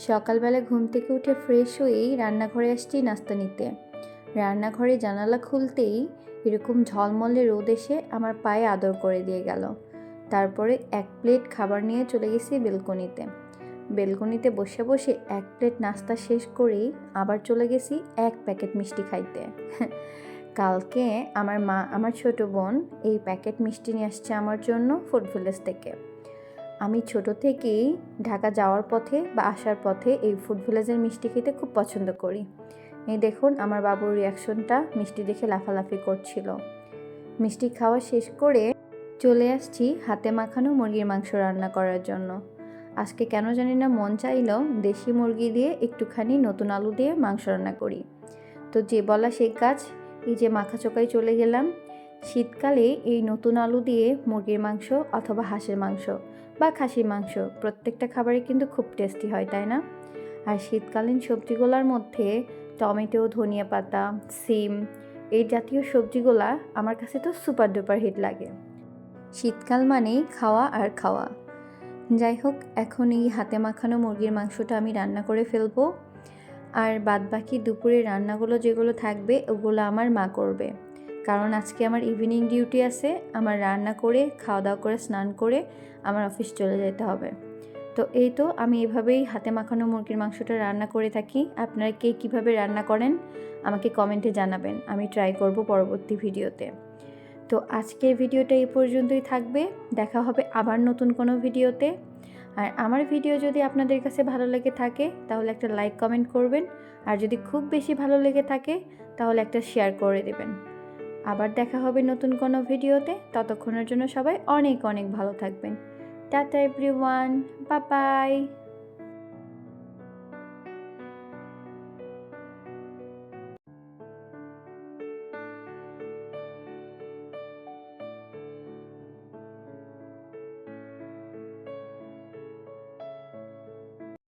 সকালবেলা ঘুম থেকে উঠে ফ্রেশ হয়েই রান্নাঘরে আসছি নাস্তা নিতে। রান্নাঘরে জানালা খুলতেই এরকম ঝলমলে রোদ এসে আমার পায়ে আদর করে দিয়ে গেল। তারপরে এক প্লেট খাবার নিয়ে চলে গেছি বেলকনিতে। বেলকনিতে বসে বসে এক প্লেট নাস্তা শেষ করেই আবার চলে গেছি এক প্যাকেট মিষ্টি খাইতে। কালকে আমার মা, আমার ছোট বোন এই প্যাকেট মিষ্টি নিয়ে আসছে আমার জন্য ফুড ভিলেজ থেকে। আমি ছোট থেকেই ঢাকা যাওয়ার পথে বা আসার পথে এই ফুড ভিলেজের মিষ্টি খেতে খুব পছন্দ করি। এই দেখুন আমার বাবুর রিয়াকশনটা, মিষ্টি দেখে লাফালাফি করছিল। মিষ্টি খাওয়া শেষ করে চলে আসছি হাতে মাখানো মুরগির মাংস রান্না করার জন্য। আজকে কেন জানি না মন চাইল দেশি মুরগি দিয়ে একটুখানি নতুন আলু দিয়ে মাংস রান্না করি। তো যে বলা সেই কাজ, এই যে মাখা চোকায় চলে গেলাম। শীতকালে এই নতুন আলু দিয়ে মুরগির মাংস অথবা হাঁসের মাংস বা খাসির মাংস প্রত্যেকটা খাবারই কিন্তু খুব টেস্টি হয়, তাই না? আর শীতকালীন সবজিগুলোর মধ্যে টমেটো, ধনিয়া পাতা, সিম এই জাতীয় সবজিগুলা আমার কাছে তো সুপার ডুপার হিট লাগে। শীতকাল মানেই খাওয়া আর খাওয়া। যাই হোক, এখন এই হাতে মাখানো মুরগির মাংসটা আমি রান্না করে ফেলবো। আর বাদবাকি দুপুরে রান্নাগুলো যেগুলো থাকবে ওগুলো আমার মা করবে, কারণ আজকে আমার ইভিনিং ডিউটি আছে। আমার রান্না করে খাওয়া দাওয়া করে স্নান করে আমার অফিস চলে যেতে হবে। তো এই তো আমি এভাবেই হাতে মাখানো মুরগির মাংসটা রান্না করে থাকি। আপনারা কে কীভাবে রান্না করেন আমাকে কমেন্টে জানাবেন, আমি ট্রাই করব পরবর্তী ভিডিওতে। তো আজকের ভিডিওটা এই পর্যন্তই থাকবে, দেখা হবে আবার নতুন কোনো ভিডিওতে। আর আমার ভিডিও যদি আপনাদের কাছে ভালো লেগে থাকে তাহলে একটা লাইক কমেন্ট করবেন, আর যদি খুব বেশি ভালো লেগে থাকে তাহলে একটা শেয়ার করে দেবেন। আবার দেখা হবে নতুন কোনো ভিডিওতে, ততক্ষণের জন্য সবাই অনেক অনেক ভালো থাকবেন। Tata everyone, bye bye.